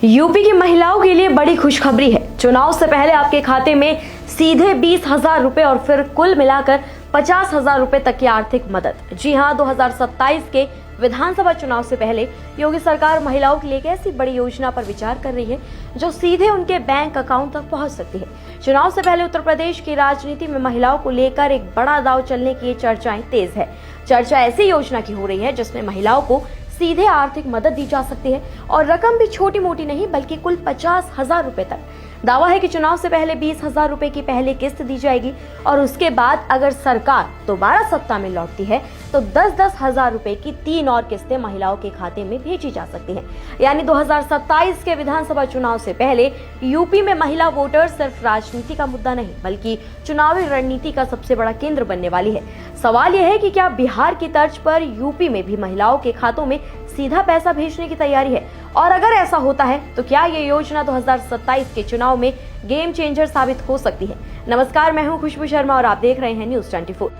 UP की महिलाओं के लिए बड़ी खुशखबरी है। चुनाव से पहले आपके खाते में सीधे 20,000 रुपए और फिर कुल मिलाकर 50,000 रुपए तक की आर्थिक मदद। जी हां, 2027 के विधानसभा चुनाव से पहले योगी सरकार महिलाओं के लिए एक ऐसी बड़ी योजना पर विचार कर रही है जो सीधे उनके बैंक अकाउंट तक पहुंच सकती है। चुनाव से पहले उत्तर प्रदेश की राजनीति में महिलाओं को लेकर एक बड़ा दांव चलने की चर्चाएं तेज है। चर्चा ऐसी योजना की हो रही है जिसमें महिलाओं को सीधे आर्थिक मदद दी जा सकती है और रकम भी छोटी मोटी नहीं बल्कि कुल 50,000 रुपए तक। दावा है कि चुनाव से पहले 20,000 रुपए की पहली किस्त दी जाएगी और उसके बाद अगर सरकार दोबारा सत्ता में लौटती है तो 10-10 हजार रुपए की 3 और किस्तें महिलाओं के खाते में भेजी जा सकती हैं। यानी 2027 के विधानसभा चुनाव से पहले यूपी में महिला वोटर सिर्फ राजनीति का मुद्दा नहीं बल्कि चुनावी रणनीति का सबसे बड़ा केंद्र बनने वाली है। सवाल यह है कि क्या बिहार की तर्ज पर यूपी में भी महिलाओं के खातों में सीधा पैसा भेजने की तैयारी है, और अगर ऐसा होता है तो क्या ये योजना 2027 के चुनाव में गेम चेंजर साबित हो सकती है। नमस्कार, मैं हूं खुशबू शर्मा और आप देख रहे हैं न्यूज़ 24।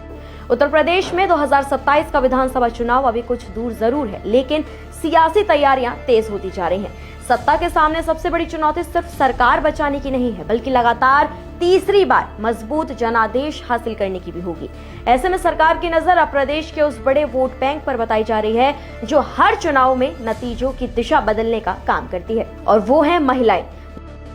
उत्तर प्रदेश में 2027 का विधानसभा चुनाव अभी कुछ दूर जरूर है, लेकिन सियासी तैयारियां तेज होती जा रही हैं। सत्ता के सामने सबसे बड़ी चुनौती सिर्फ सरकार बचाने की नहीं है बल्कि लगातार तीसरी बार मजबूत जनादेश हासिल करने की भी होगी। ऐसे में सरकार की नजर अब प्रदेश के उस बड़े वोट बैंक पर बताई जा रही है जो हर चुनाव में नतीजों की दिशा बदलने का काम करती है, और वो है महिलाएं।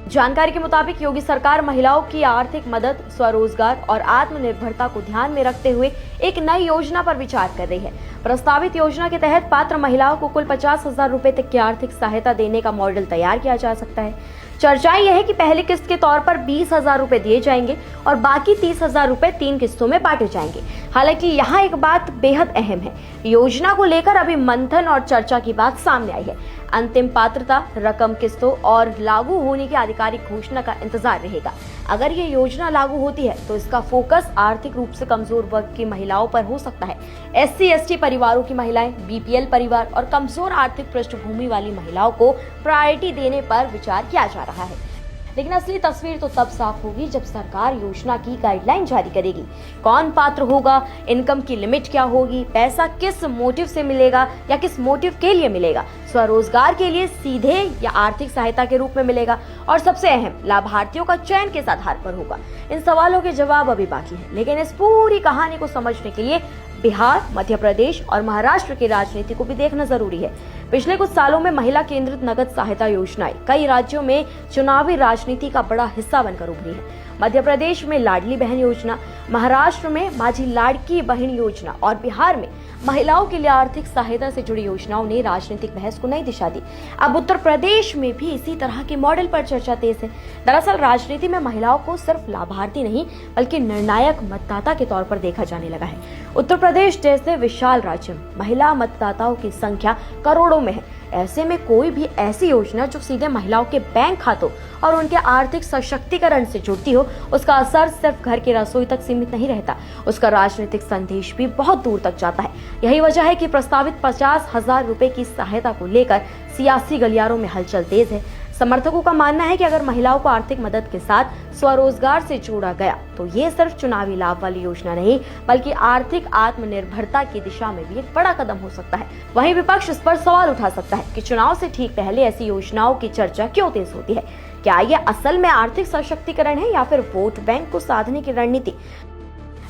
जानकारी के मुताबिक योगी सरकार महिलाओं की आर्थिक मदद, स्वरोजगार और आत्मनिर्भरता को ध्यान में रखते हुए एक नई योजना पर विचार कर रही है। प्रस्तावित योजना के तहत पात्र महिलाओं को कुल 50,000 रुपए तक की आर्थिक सहायता देने का मॉडल तैयार किया जा सकता है। चर्चाएं यह है कि पहली किस्त के तौर पर 20,000 रुपए दिए जाएंगे और बाकी 30,000 रुपए 3 किस्तों में बांटे जाएंगे। हालांकि यहाँ एक बात बेहद अहम है, योजना को लेकर अभी मंथन और चर्चा की बात सामने आई है। अंतिम पात्रता, रकम, किस्तों और लागू होने की आधिकारिक घोषणा का इंतजार रहेगा। अगर ये योजना लागू होती है तो इसका फोकस आर्थिक रूप से कमजोर वर्ग की महिलाओं पर हो सकता है। SC/ST परिवारों की महिलाएं, BPL परिवार और कमजोर आर्थिक पृष्ठभूमि वाली महिलाओं को प्रायोरिटी देने पर विचार किया जा रहा है। लेकिन असली तस्वीर तो तब साफ होगी जब सरकार योजना की गाइडलाइन जारी करेगी। कौन पात्र होगा, इनकम की लिमिट क्या होगी, पैसा किस मोटिव से मिलेगा या किस मोटिव के लिए मिलेगा, स्वरोजगार के लिए सीधे या आर्थिक सहायता के रूप में मिलेगा, और सबसे अहम, लाभार्थियों का चयन किस आधार पर होगा। इन सवालों के जवाब अभी बाकी है, लेकिन इस पूरी कहानी को समझने के लिए बिहार, मध्य प्रदेश और महाराष्ट्र की राजनीति को भी देखना जरूरी है। पिछले कुछ सालों में महिला केंद्रित नगद सहायता योजनाएं कई राज्यों में चुनावी राजनीति का बड़ा हिस्सा बनकर उभरी है। मध्य प्रदेश में लाडली बहन योजना, महाराष्ट्र में माझी लाड़की बहन योजना और बिहार में महिलाओं के लिए आर्थिक सहायता से जुड़ी योजनाओं ने राजनीतिक बहस को नई दिशा दी। अब उत्तर प्रदेश में भी इसी तरह के मॉडल पर चर्चा तेज है। दरअसल राजनीति में महिलाओं को सिर्फ लाभार्थी नहीं बल्कि निर्णायक मतदाता के तौर पर देखा जाने लगा है। उत्तर प्रदेश जैसे विशाल राज्य में महिला मतदाताओं की संख्या करोड़ों में है। ऐसे में कोई भी ऐसी योजना जो सीधे महिलाओं के बैंक खातों और उनके आर्थिक सशक्तिकरण से जुड़ती हो, उसका असर सिर्फ घर की रसोई तक सीमित नहीं रहता, उसका राजनीतिक संदेश भी बहुत दूर तक जाता है। यही वजह है कि प्रस्तावित 50,000 रुपए की सहायता को लेकर सियासी गलियारों में हलचल तेज है। समर्थकों का मानना है कि अगर महिलाओं को आर्थिक मदद के साथ स्वरोजगार से जोड़ा गया तो ये सिर्फ चुनावी लाभ वाली योजना नहीं बल्कि आर्थिक आत्मनिर्भरता की दिशा में भी एक बड़ा कदम हो सकता है। वहीं विपक्ष इस पर सवाल उठा सकता है कि चुनाव से ठीक पहले ऐसी योजनाओं की चर्चा क्यों तेज होती है। क्या ये असल में आर्थिक सशक्तिकरण है या फिर वोट बैंक को साधने की रणनीति?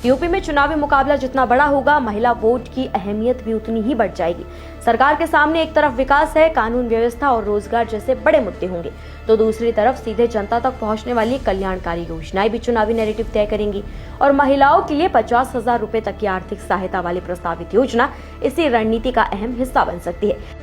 यूपी में चुनावी मुकाबला जितना बड़ा होगा, महिला वोट की अहमियत भी उतनी ही बढ़ जाएगी। सरकार के सामने एक तरफ विकास है, कानून व्यवस्था और रोजगार जैसे बड़े मुद्दे होंगे, तो दूसरी तरफ सीधे जनता तक पहुंचने वाली कल्याणकारी योजनाएं भी चुनावी नैरेटिव तय करेंगी। और महिलाओं के लिए 50,000 रुपए तक की आर्थिक सहायता वाली प्रस्तावित योजना इसी रणनीति का अहम हिस्सा बन सकती है।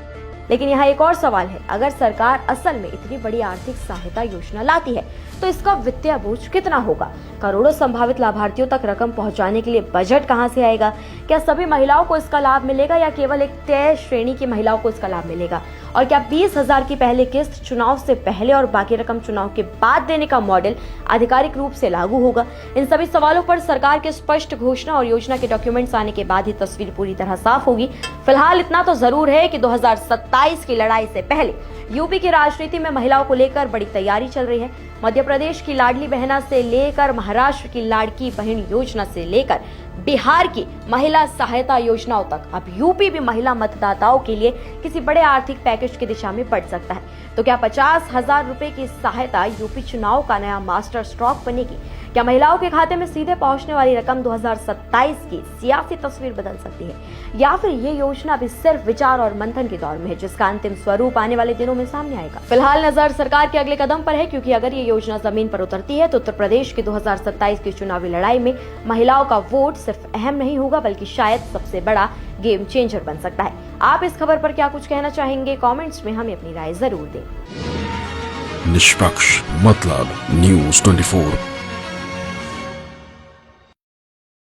लेकिन यहाँ एक और सवाल है, अगर सरकार असल में इतनी बड़ी आर्थिक सहायता योजना लाती है तो इसका वित्तीय बोझ कितना होगा? करोड़ों संभावित लाभार्थियों तक रकम पहुंचाने के लिए बजट कहां से आएगा? क्या सभी महिलाओं को इसका लाभ मिलेगा या केवल एक तय श्रेणी की महिलाओं को इसका लाभ मिलेगा? और क्या 20,000 की पहली किस्त चुनाव से पहले और बाकी रकम चुनाव के बाद देने का मॉडल आधिकारिक रूप से लागू होगा? इन सभी सवालों पर सरकार के स्पष्ट घोषणा और योजना के डॉक्यूमेंट्स आने के बाद ही तस्वीर पूरी तरह साफ होगी। फिलहाल इतना तो जरूर है कि 2027 की लड़ाई से पहले यूपी की राजनीति में महिलाओं को लेकर बड़ी तैयारी चल रही है। मध्य प्रदेश की लाडली बहना से लेकर महाराष्ट्र की लाड़की बहन योजना से लेकर बिहार की महिला सहायता योजनाओं तक अब यूपी भी महिला मतदाताओं के लिए किसी बड़े आर्थिक पैकेज की दिशा में बढ़ सकता है। तो क्या 50,000 रुपए की सहायता यूपी चुनाव का नया मास्टर स्ट्रोक बनेगी? क्या महिलाओं के खाते में सीधे पहुंचने वाली रकम 2027 की सियासी तस्वीर बदल सकती है, या फिर ये योजना भी सिर्फ विचार और मंथन के दौर में है, जिसका अंतिम स्वरूप आने वाले दिनों में सामने आएगा? फिलहाल नजर सरकार के अगले कदम पर है, क्योंकि अगर ये योजना जमीन पर उतरती है तो उत्तर प्रदेश की 2027 की चुनावी लड़ाई में महिलाओं का वोट सिर्फ अहम नहीं होगा, बल्कि शायद सबसे बड़ा गेम चेंजर बन सकता है। आप इस खबर पर क्या कुछ कहना चाहेंगे? कमेंट्स में हमें अपनी राय जरूर दें। निष्पक्ष मतलब न्यूज़ 24